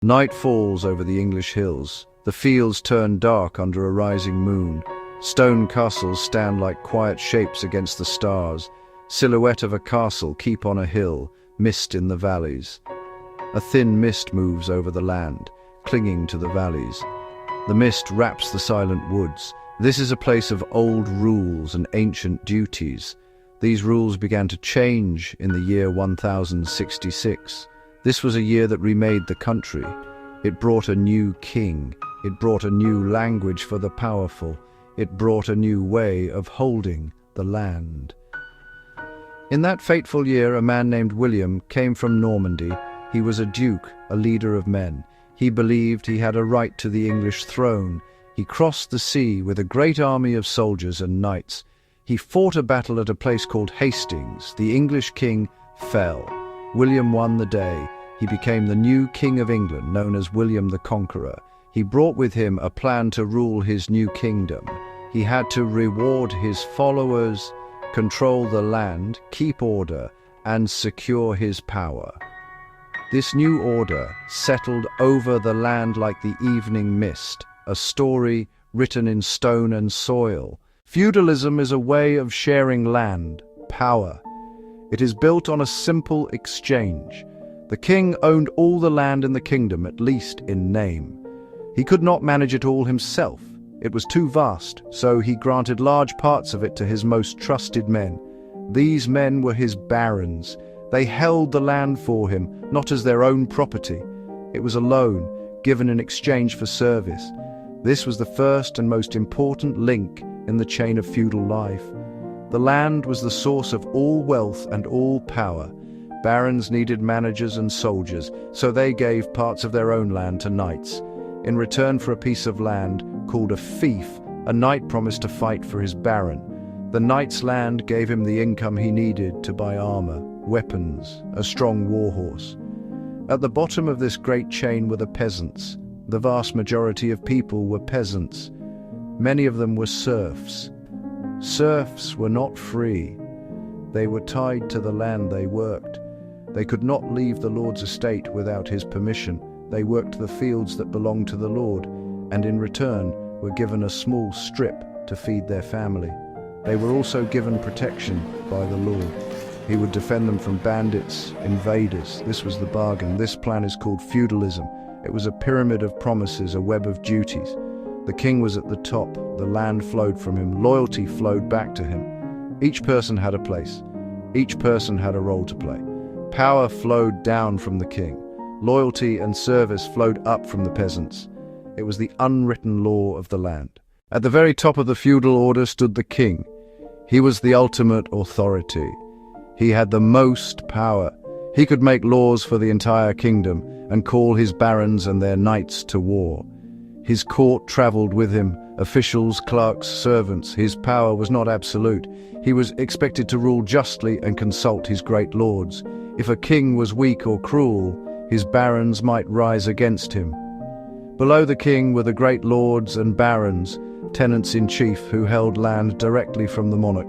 Night falls over the English hills. The fields turn dark under a rising moon. Stone castles stand like quiet shapes against the stars. Silhouette of a castle keep on a hill, mist in the valleys. A thin mist moves over the land, clinging to the valleys. The mist wraps the silent woods. This is a place of old rules and ancient duties. These rules began to change in the year 1066. This was a year that remade the country. It brought a new king. It brought a new language for the powerful. It brought a new way of holding the land. In that fateful year, a man named William came from Normandy. He was a duke, a leader of men. He believed he had a right to the English throne. He crossed the sea with a great army of soldiers and knights. He fought a battle at a place called Hastings. The English king fell. William won the day. He became the new king of England, known as William the Conqueror. He brought with him a plan to rule his new kingdom. He had to reward his followers, control the land, keep order, and secure his power. This new order settled over the land like the evening mist, a story written in stone and soil. Feudalism is a way of sharing land, power. It is built on a simple exchange. The king owned all the land in the kingdom, at least in name. He could not manage it all himself. It was too vast, so he granted large parts of it to his most trusted men. These men were his barons. They held the land for him, not as their own property. It was a loan, given in exchange for service. This was the first and most important link in the chain of feudal life. The land was the source of all wealth and all power. Barons needed managers and soldiers, so they gave parts of their own land to knights. In return for a piece of land, called a fief, a knight promised to fight for his baron. The knight's land gave him the income he needed to buy armor, weapons, a strong war horse. At the bottom of this great chain were the peasants. The vast majority of people were peasants. Many of them were serfs. Serfs were not free. They were tied to the land they worked. They could not leave the Lord's estate without his permission. They worked the fields that belonged to the Lord, and in return were given a small strip to feed their family. They were also given protection by the Lord. He would defend them from bandits, invaders. This was the bargain. This plan is called feudalism. It was a pyramid of promises, a web of duties. The king was at the top. The land flowed from him. Loyalty flowed back to him. Each person had a place. Each person had a role to play. Power flowed down from the king. Loyalty and service flowed up from the peasants. It was the unwritten law of the land. At the very top of the feudal order stood the king. He was the ultimate authority. He had the most power. He could make laws for the entire kingdom and call his barons and their knights to war. His court traveled with him, officials, clerks, servants. His power was not absolute. He was expected to rule justly and consult his great lords. If a king was weak or cruel, his barons might rise against him. Below the king were the great lords and barons, tenants-in-chief who held land directly from the monarch.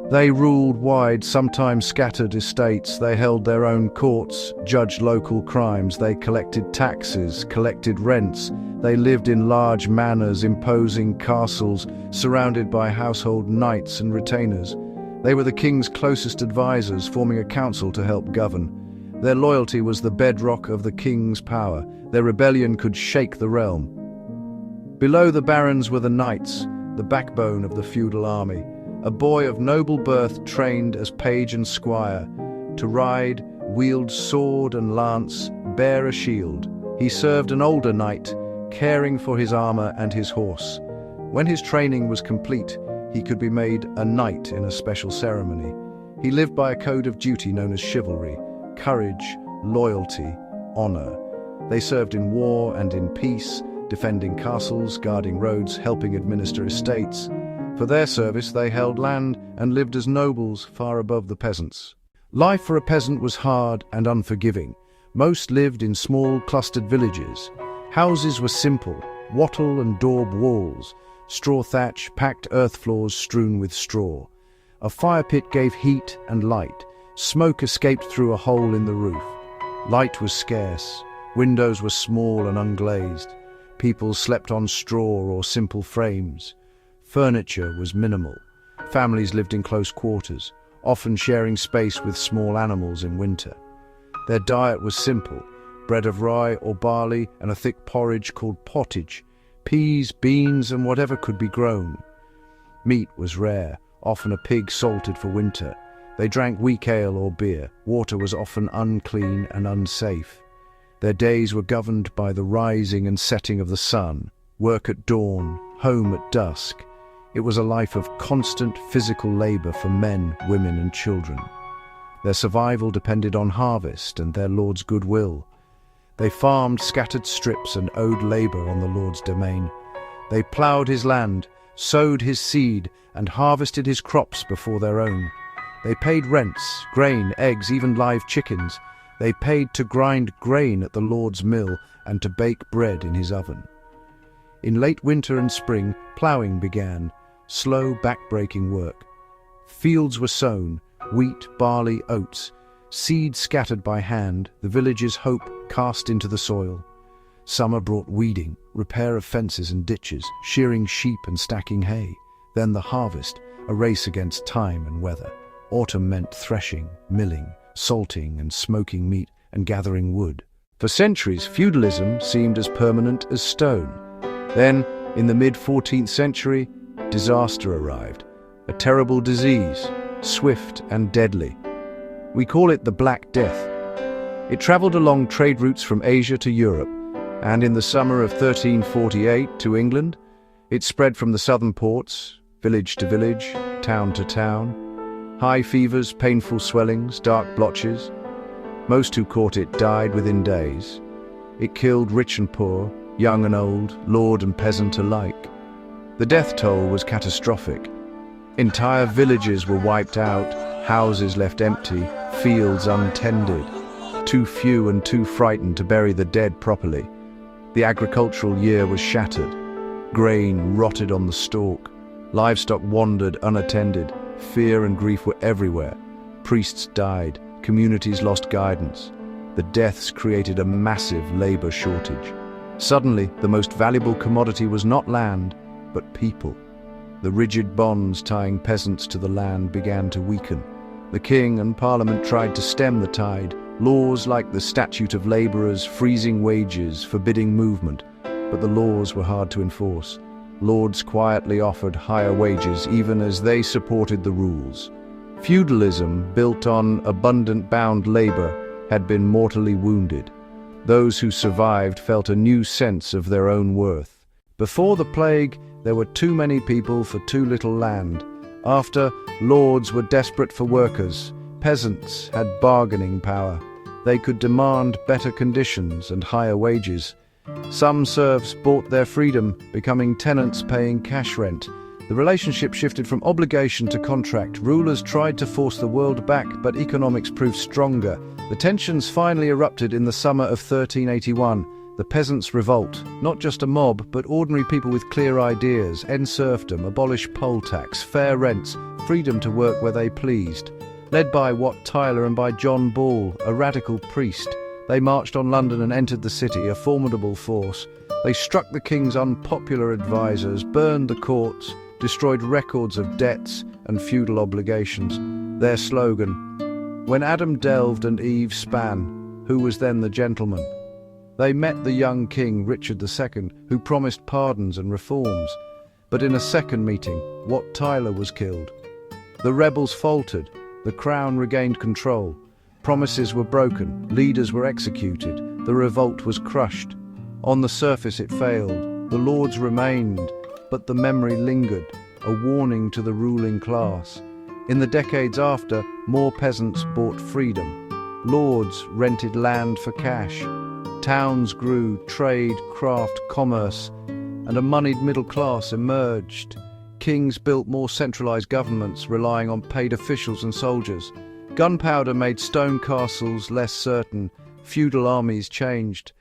They ruled wide, sometimes scattered estates. They held their own courts, judged local crimes. They collected taxes, collected rents. They lived in large manors, imposing castles, surrounded by household knights and retainers. They were the king's closest advisors, forming a council to help govern. Their loyalty was the bedrock of the king's power. Their rebellion could shake the realm. Below the barons were the knights, the backbone of the feudal army. A boy of noble birth trained as page and squire, to ride, wield sword and lance, bear a shield. He served an older knight, caring for his armor and his horse. When his training was complete, he could be made a knight in a special ceremony. He lived by a code of duty known as chivalry, courage, loyalty, honor. They served in war and in peace, defending castles, guarding roads, helping administer estates. For their service, they held land and lived as nobles far above the peasants. Life for a peasant was hard and unforgiving. Most lived in small, clustered villages. Houses were simple, wattle and daub walls, straw thatch, packed earth floors strewn with straw. A fire pit gave heat and light. Smoke escaped through a hole in the roof. Light was scarce. Windows were small and unglazed. People slept on straw or simple frames. Furniture was minimal. Families lived in close quarters, often sharing space with small animals in winter. Their diet was simple: bread of rye or barley and a thick porridge called pottage, peas, beans, and whatever could be grown. Meat was rare, often a pig salted for winter. They drank weak ale or beer. Water was often unclean and unsafe. Their days were governed by the rising and setting of the sun, work at dawn, home at dusk. It was a life of constant physical labor for men, women, and children. Their survival depended on harvest and their lord's goodwill. They farmed scattered strips and owed labor on the lord's domain. They ploughed his land, sowed his seed, and harvested his crops before their own. They paid rents, grain, eggs, even live chickens. They paid to grind grain at the lord's mill and to bake bread in his oven. In late winter and spring, ploughing began, slow, back-breaking work. Fields were sown, wheat, barley, oats, seed scattered by hand, the village's hope cast into the soil. Summer brought weeding, repair of fences and ditches, shearing sheep and stacking hay. Then the harvest, a race against time and weather. Autumn meant threshing, milling, salting and smoking meat and gathering wood. For centuries, feudalism seemed as permanent as stone. Then, in the mid-14th century, disaster arrived. A terrible disease, swift and deadly. We call it the Black Death. It traveled along trade routes from Asia to Europe, and in the summer of 1348 to England. It spread from the southern ports, village to village, town to town. High fevers, painful swellings, dark blotches. Most who caught it died within days. It killed rich and poor, young and old, lord and peasant alike. The death toll was catastrophic. Entire villages were wiped out, houses left empty, fields untended. Too few and too frightened to bury the dead properly. The agricultural year was shattered. Grain rotted on the stalk. Livestock wandered unattended. Fear and grief were everywhere. Priests died. Communities lost guidance. The deaths created a massive labor shortage. Suddenly, the most valuable commodity was not land, but people. The rigid bonds tying peasants to the land began to weaken. The king and parliament tried to stem the tide. Laws like the Statute of Labourers, freezing wages, forbidding movement. But the laws were hard to enforce. Lords quietly offered higher wages even as they supported the rules. Feudalism, built on abundant bound labor, had been mortally wounded. Those who survived felt a new sense of their own worth. Before the plague, there were too many people for too little land. After, lords were desperate for workers. Peasants had bargaining power. They could demand better conditions and higher wages. Some serfs bought their freedom, becoming tenants paying cash rent. The relationship shifted from obligation to contract. Rulers tried to force the world back, but economics proved stronger. The tensions finally erupted in the summer of 1381. The peasants' revolt, not just a mob, but ordinary people with clear ideas: end serfdom, abolish poll tax, fair rents, freedom to work where they pleased. Led by Wat Tyler and by John Ball, a radical priest, they marched on London and entered the city, a formidable force. They struck the king's unpopular advisors, burned the courts, destroyed records of debts and feudal obligations. Their slogan, "When Adam delved and Eve span, who was then the gentleman?" They met the young king, Richard II, who promised pardons and reforms. But in a second meeting, Wat Tyler was killed. The rebels faltered. The crown regained control. Promises were broken. Leaders were executed. The revolt was crushed. On the surface it failed. The lords remained, but the memory lingered, a warning to the ruling class. In the decades after, more peasants bought freedom. Lords rented land for cash. Towns grew, trade, craft, commerce, and a moneyed middle class emerged. Kings built more centralized governments, relying on paid officials and soldiers. Gunpowder made stone castles less certain. Feudal armies changed.